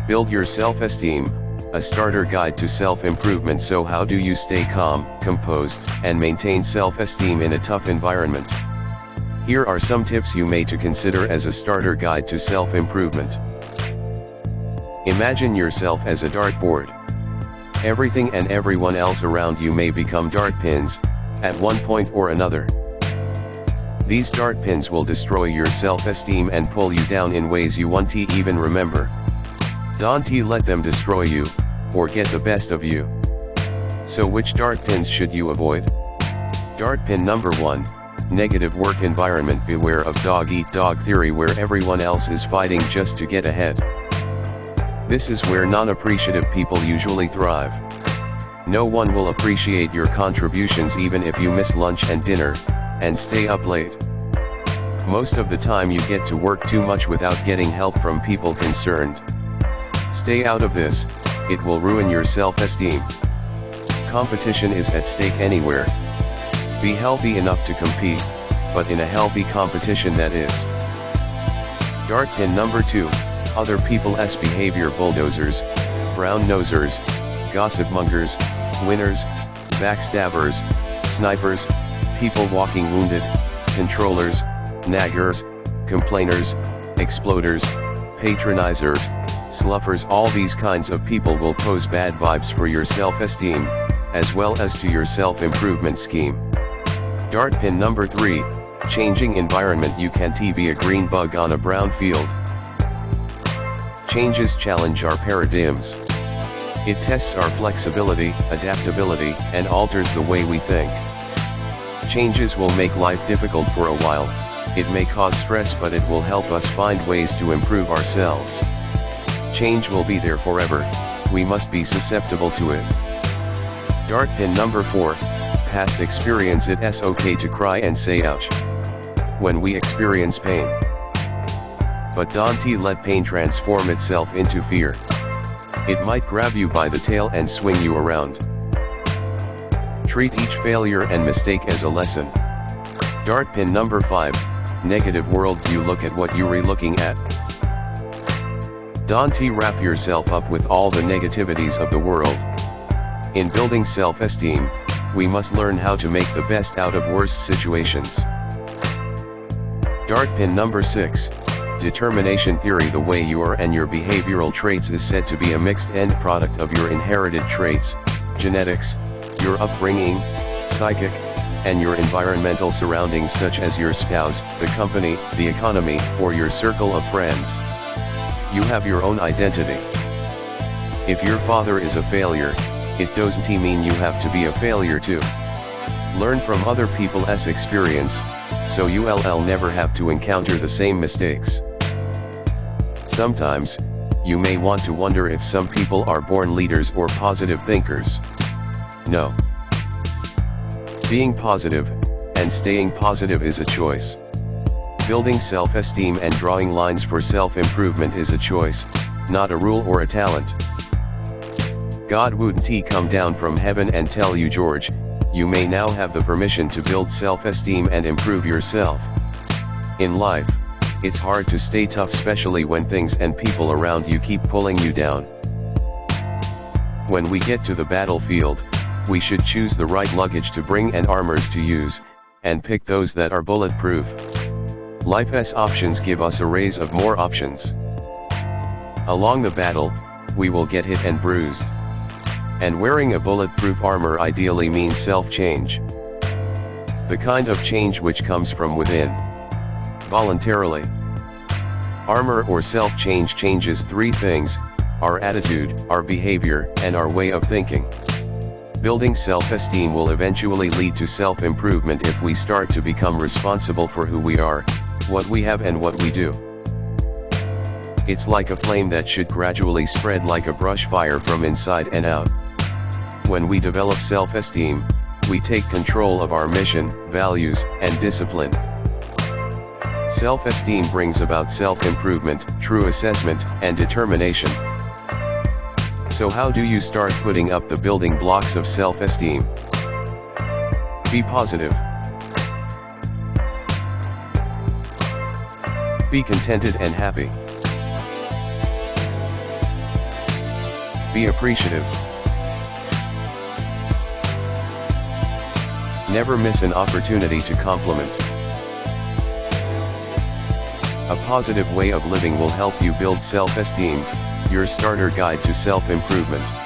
Build your self-esteem, a starter guide to self-improvement. So how do you stay calm, composed, and maintain self-esteem in a tough environment? Here are some tips you may to consider as a starter guide to self-improvement. Imagine yourself as a dartboard. Everything and everyone else around you may become dart pins, at one point or another. These dart pins will destroy your self-esteem and pull you down in ways you won't even remember. Don't let them destroy you, or get the best of you. So which dart pins should you avoid? Dart pin number 1, negative work environment. Beware of dog-eat-dog theory, where everyone else is fighting just to get ahead. This is where non-appreciative people usually thrive. No one will appreciate your contributions even if you miss lunch and dinner, and stay up late. Most of the time you get to work too much without getting help from people concerned. Stay out of this, it will ruin your self-esteem. Competition is at stake anywhere. Be healthy enough to compete, but in a healthy competition, that is. Dart pin number 2, other people's behavior. Bulldozers, brown nosers, gossip mongers, winners, backstabbers, snipers, people walking wounded, controllers, naggers, complainers, exploders, patronizers, sluffers. All these kinds of people will pose bad vibes for your self-esteem, as well as to your self-improvement scheme. Dart pin number 3, changing environment. You can't be a green bug on a brown field. Changes challenge our paradigms. It tests our flexibility, adaptability, and alters the way we think. Changes will make life difficult for a while. It may cause stress, but it will help us find ways to improve ourselves. Change will be there forever, we must be susceptible to it. Dart pin number 4, past experience. It's okay to cry and say ouch when we experience pain. But don't let pain transform itself into fear. It might grab you by the tail and swing you around. Treat each failure and mistake as a lesson. Dart pin number 5, negative worldview. Look at what you're looking at. Don't wrap yourself up with all the negativities of the world. In building self-esteem, we must learn how to make the best out of worst situations. Dart pin number 6, determination theory. The way you are and your behavioral traits is said to be a mixed end product of your inherited traits, genetics, your upbringing, psychic, and your environmental surroundings, such as your spouse, the company, the economy, or your circle of friends. You have your own identity. If your father is a failure, it doesn't mean you have to be a failure too. Learn from other people's experience, so you'll never have to encounter the same mistakes. Sometimes, you may want to wonder if some people are born leaders or positive thinkers. No. Being positive, and staying positive is a choice. Building self-esteem and drawing lines for self-improvement is a choice, not a rule or a talent. God wouldn't come down from heaven and tell you, George, you may now have the permission to build self-esteem and improve yourself. In life, it's hard to stay tough, especially when things and people around you keep pulling you down. When we get to the battlefield, we should choose the right luggage to bring and armors to use, and pick those that are bulletproof. Life's options give us arrays of more options. Along the battle, we will get hit and bruised. And wearing a bulletproof armor ideally means self-change. The kind of change which comes from within. Voluntarily. Armor or self-change changes 3 things: our attitude, our behavior, and our way of thinking. Building self-esteem will eventually lead to self-improvement if we start to become responsible for who we are, what we have, and what we do. It's like a flame that should gradually spread like a brush fire from inside and out. When we develop self-esteem, we take control of our mission, values, and discipline. Self-esteem brings about self-improvement, true assessment, and determination. So how do you start putting up the building blocks of self-esteem? Be positive. Be contented and happy. Be appreciative. Never miss an opportunity to compliment. A positive way of living will help you build self-esteem, your starter guide to self-improvement.